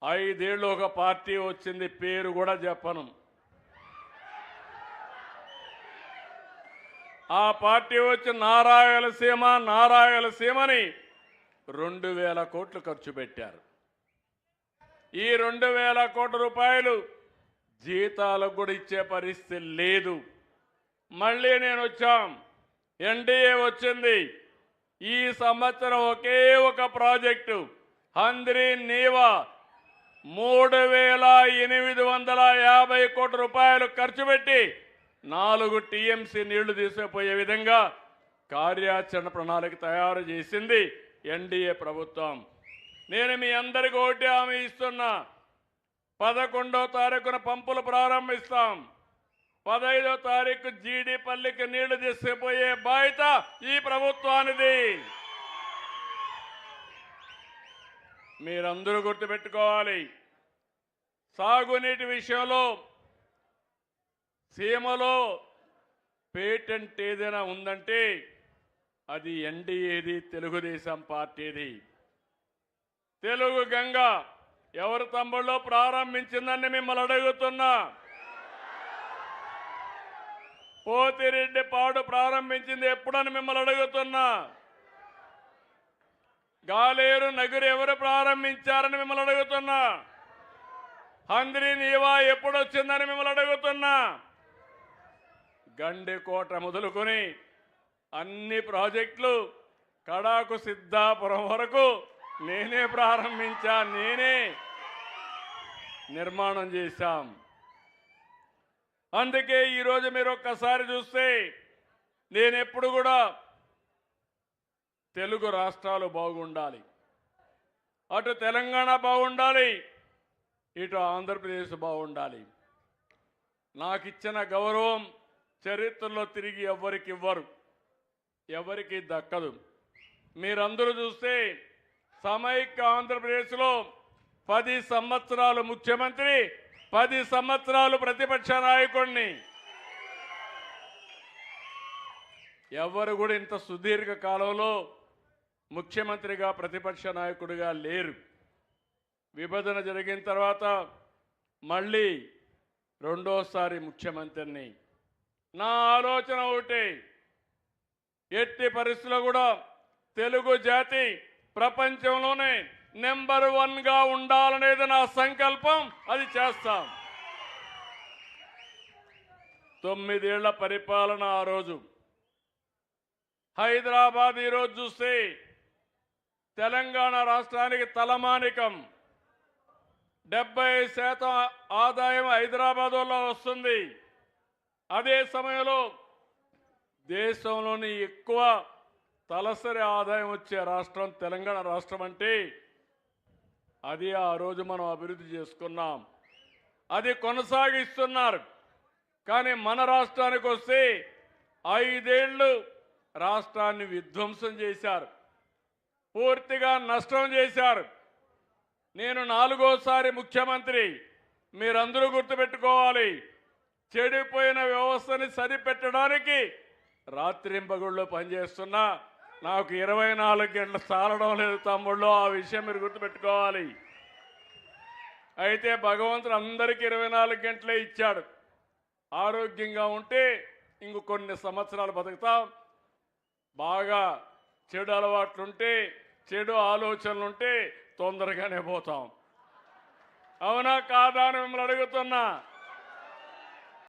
ఐదేళ్ళు ఒక పార్టీ వచ్చింది, పేరు కూడా చెప్పను. ఆ పార్టీ వచ్చి నారాయలసీమని 2000 కోట్లు ఖర్చు పెట్టారు. ఈ 2000 కోట్ల రూపాయలు జీతాలకు కూడా ఇచ్చే పరిస్థితి లేదు. మళ్ళీ నేను వచ్చాం, ఎన్డీఏ వచ్చింది. ఈ సంవత్సరం ఒకే ఒక ప్రాజెక్టు హంద్రీ నీవా 3850 కోట్ల రూపాయలు ఖర్చు పెట్టి 4 టీఎంసీ నీళ్లు తీసుకుపోయే విధంగా కార్యాచరణ ప్రణాళిక తయారు చేసింది ఎన్డీఏ ప్రభుత్వం. నేను మీ అందరికీ ఒకటి హామీ ఇస్తున్నా, 11వ తారీఖున పంపులు ప్రారంభిస్తాం. 15వ తారీఖు జీడిపల్లికి నీళ్లు తీసుకుపోయే బాధ్యత ఈ ప్రభుత్వానిది. మీరందరూ గుర్తుపెట్టుకోవాలి, సాగునీటి విషయంలో సీమలో పేటెంట్ ఏదైనా ఉందంటే అది ఎన్డీఏది, తెలుగుదేశం పార్టీది. తెలుగు గంగ ఎవరి తమ్ముళ్ళో ప్రారంభించిందని మిమ్మల్ని అడుగుతున్నా. పోతిరెడ్డి పాడు ప్రారంభించింది ఎప్పుడని మిమ్మల్ని అడుగుతున్నా. గాలేరు నగరు ఎవరు ప్రారంభించారని మిమ్మల్ని అడుగుతున్నా. హంద్రీ నీవా ఎప్పుడు వచ్చిందని మిమ్మల్ని అడుగుతున్నా. గండికోట మొదలుకొని అన్ని ప్రాజెక్టులు కడాకు సిద్ధాపురం వరకు నేనే ప్రారంభించా, నేనే నిర్మాణం చేశాం. అందుకే ఈరోజు మీరు ఒక్కసారి చూస్తే నేను ఎప్పుడు కూడా తెలుగు రాష్ట్రాలు బాగుండాలి, అటు తెలంగాణ బాగుండాలి, ఇటు ఆంధ్రప్రదేశ్ బాగుండాలి. నాకు ఇచ్చిన గౌరవం చరిత్రలో తిరిగి ఎవ్వరికి ఇవ్వరు, ఎవరికి దక్కదు. మీరందరూ చూస్తే సమైక్య ఆంధ్రప్రదేశ్లో 10 సంవత్సరాలు ముఖ్యమంత్రి, 10 సంవత్సరాలు ప్రతిపక్ష నాయకుడిని. ఎవరు కూడా ఇంత సుదీర్ఘ కాలంలో ముఖ్యమంత్రిగా ప్రతిపక్ష నాయకుడిగా లేరు. విభజన జరిగిన తర్వాత మళ్ళీ రెండోసారి ముఖ్యమంత్రిని. నా ఆలోచన ఒకటి, ఎట్టి పరిస్థితుల్లో కూడా తెలుగు జాతి ప్రపంచంలోనే నెంబర్ 1గా ఉండాలనేది నా సంకల్పం. అది చేస్తాం. 9 ఏళ్ల పరిపాలన ఆ రోజు. హైదరాబాద్ ఈరోజు చూస్తే తెలంగాణ రాష్ట్రానికి తలమానికం. 70% ఆదాయం హైదరాబాద్లో వస్తుంది. అదే సమయంలో దేశంలోని ఎక్కువ తలసరి ఆదాయం వచ్చే రాష్ట్రం తెలంగాణ రాష్ట్రం. అంటే అది ఆ రోజు మనం అభివృద్ధి చేసుకున్నాం, అది కొనసాగిస్తున్నారు. కానీ మన రాష్ట్రానికి వస్తే 5 ఏళ్ళు రాష్ట్రాన్ని విధ్వంసం చేశారు, పూర్తిగా నష్టం చేశారు. నేను 4వసారి ముఖ్యమంత్రి. మీరందరూ గుర్తుపెట్టుకోవాలి, చెడిపోయిన వ్యవస్థని సరిపెట్టడానికి రాత్రింబగుళ్ళు పనిచేస్తున్నా. నాకు 24 గంటలు చాలడం లేదు తమ్ముళ్ళు, ఆ విషయం మీరు గుర్తుపెట్టుకోవాలి. అయితే భగవంతుడు అందరికీ 24 గంటలే ఇచ్చాడు. ఆరోగ్యంగా ఉంటే ఇంక కొన్ని సంవత్సరాలు బతుకుతాం. బాగా చెడు అలవాట్లుంటే, చెడు ఆలోచనలుంటే తొందరగానే పోతాం. అవునా కాదా అని మిమ్మల్ని అడుగుతున్నా.